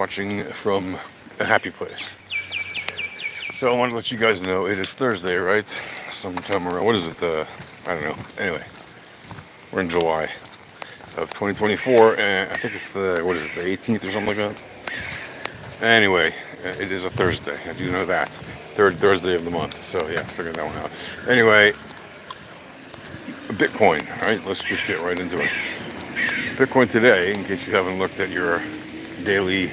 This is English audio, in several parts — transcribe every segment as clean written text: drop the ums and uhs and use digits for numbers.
watching from a happy place. So I want to let you guys know it is Thursday, right? Sometime around, what is it? I don't know. Anyway, we're in July of 2024, and I think it's what is it, the 18th or something like that? Anyway, it is a Thursday. I do know that. Third Thursday of the month. So yeah, figured that one out. Anyway, Bitcoin, right? Let's just get right into it. Bitcoin today, in case you haven't looked at your daily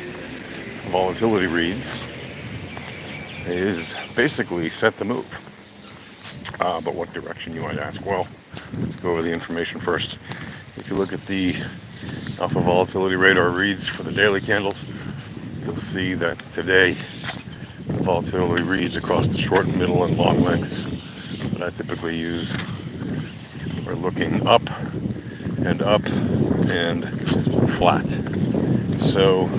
volatility reads, is basically set to move. But what direction, you might ask? Well, let's go over the information first. If you look at the alpha volatility radar reads for the daily candles, you'll see that today the volatility reads across the short, middle, and long lengths that I typically use are looking up and flat. So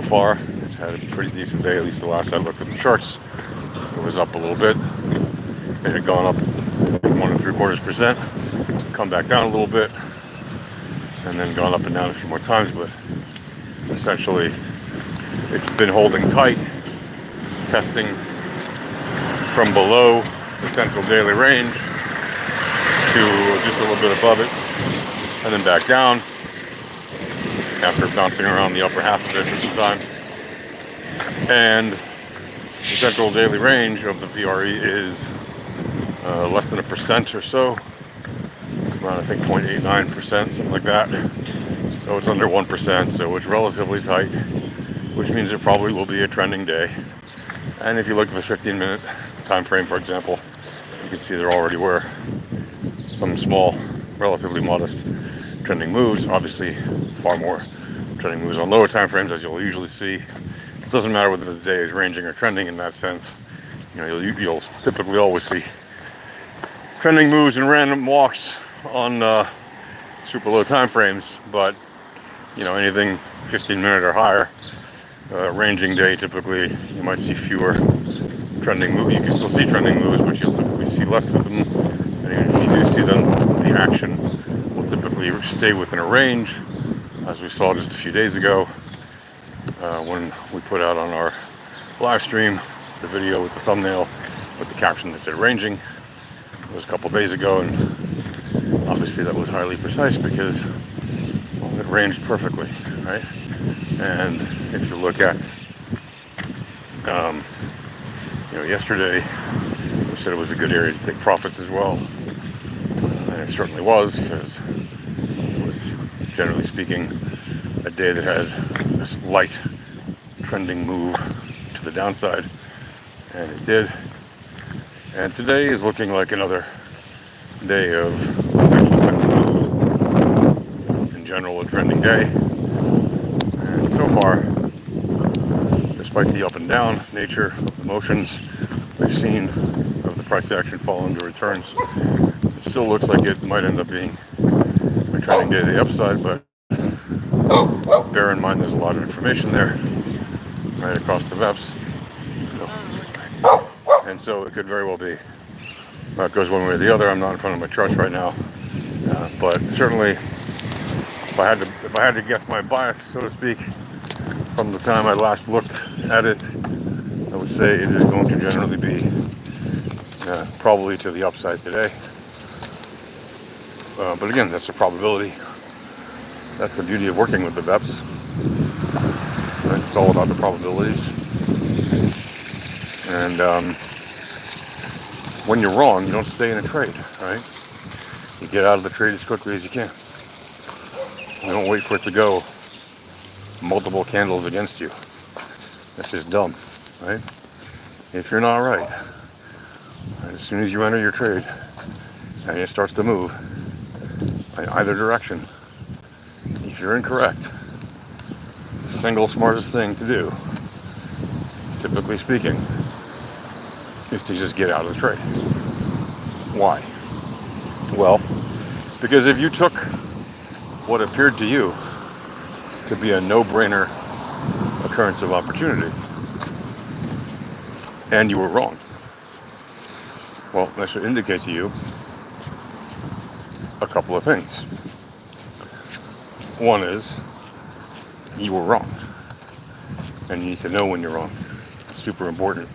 far, it's had a pretty decent day, at least the last I looked at the charts. It was up a little bit. It had gone up 1.75%, come back down a little bit, and then gone up and down a few more times, but essentially it's been holding tight, testing from below the central daily range to just a little bit above it, and then back down after bouncing around the upper half of it for some time. And the central daily range of the VRE is less than 1% or so. It's around, I think, 0.89%, something like that. So it's under 1%, so it's relatively tight, which means it probably will be a trending day. And if you look at the 15-minute time frame, for example, you can see there already were some small, relatively modest trending moves. Obviously, far more trending moves on lower time frames, as you'll usually see. It doesn't matter whether the day is ranging or trending in that sense. You know, you'll typically always see trending moves and random walks on super low time frames, but you know, anything 15-minute or higher, ranging day, typically you might see fewer trending moves. You can still see trending moves, but you'll typically see less of them. And even if you do see them, the action will typically stay within a range, as we saw just a few days ago when we put out on our live stream the video with the thumbnail with the caption that said ranging. It was a couple days ago, and obviously that was highly precise because, well, it ranged perfectly, right? And if you look at, yesterday we said it was a good area to take profits as well, and it certainly was, because it was, generally speaking, a day that had a slight trending move to the downside, and it did. And today is looking like another day of in general, a trending day. And so far, despite the up and down nature of the motions we've seen of the price action following the returns, it still looks like it might end up being a trending day to the upside, but bear in mind there's a lot of information there right across the VEPs. And so it could very well be. It goes one way or the other. I'm not in front of my charts right now, but certainly, if I had to guess my bias, so to speak, from the time I last looked at it, I would say it is going to generally be probably to the upside today. But again, that's a probability. That's the beauty of working with the VEPs. Right? It's all about the probabilities. And when you're wrong, you don't stay in a trade, right? You get out of the trade as quickly as you can. You don't wait for it to go multiple candles against you. That's just dumb, right? If you're not right, as soon as you enter your trade and it starts to move in either direction, if you're incorrect, the single smartest thing to do, typically speaking, is to just get out of the trade. Why? Well, because if you took what appeared to you to be a no-brainer occurrence of opportunity, and you were wrong, well, that should indicate to you a couple of things. One is, you were wrong. and you need to know when you're wrong. It's super important.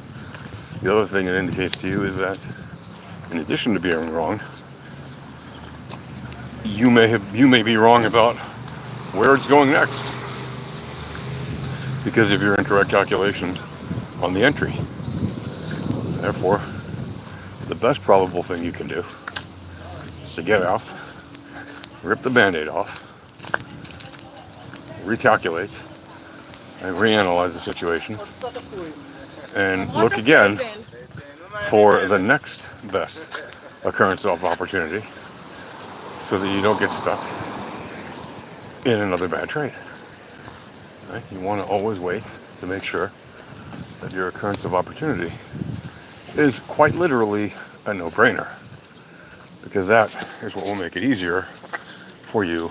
The other thing it indicates to you is that, in addition to being wrong, you may be wrong about where it's going next because of your incorrect calculation on the entry. Therefore, the best probable thing you can do is to get out, rip the Band-Aid off, recalculate, and reanalyze the situation, and look again for the next best occurrence of opportunity so that you don't get stuck in another bad trade. Right? You want to always wait to make sure that your occurrence of opportunity is quite literally a no-brainer, because that is what will make it easier for you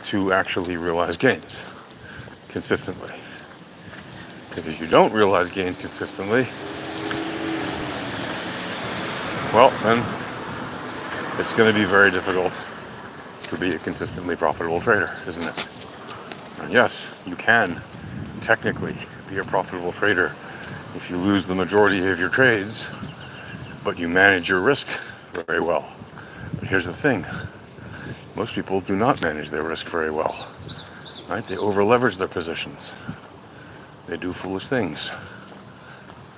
to actually realize gains consistently. Because if you don't realize gains consistently, well, then it's going to be very difficult to be a consistently profitable trader, isn't it? And yes, you can technically be a profitable trader if you lose the majority of your trades, but you manage your risk very well. But here's the thing. Most people do not manage their risk very well. Right? They over-leverage their positions. They do foolish things.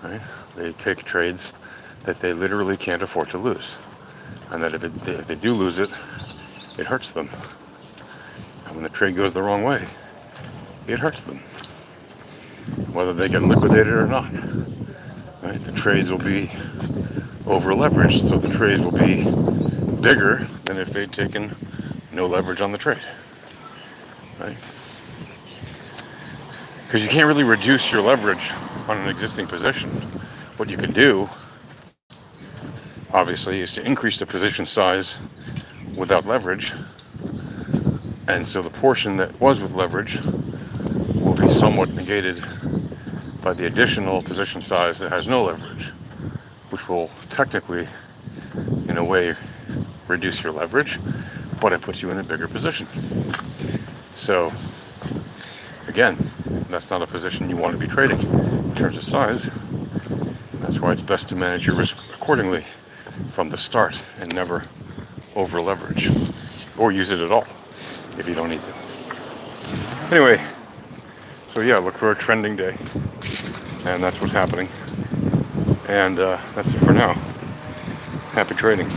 Right? They take trades that they literally can't afford to lose. And that if they do lose it, it hurts them. And when the trade goes the wrong way, it hurts them, whether they can liquidate it or not. Right? The trades will be over-leveraged, so the trades will be bigger than if they'd taken no leverage on the trade. Right? Because you can't really reduce your leverage on an existing position. What you can do, obviously, is to increase the position size without leverage, and so the portion that was with leverage will be somewhat negated by the additional position size that has no leverage, which will technically, in a way, reduce your leverage, but it puts you in a bigger position. So, again, that's not a position you want to be trading in terms of size. That's why it's best to manage your risk accordingly from the start and never over leverage, or use it at all if you don't need to. Anyway, so yeah, look for a trending day, and that's what's happening. And that's it for now. Happy trading.